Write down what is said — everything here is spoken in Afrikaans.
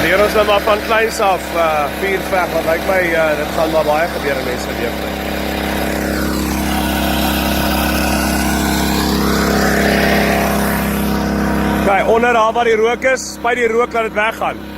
Hier ons nou maar van kleins af vuurveg, want lyk my dit gaan maar baie gebeur in mense lewe. Kyk, onder daar waar die rook is, by die rook laat dit weggaan.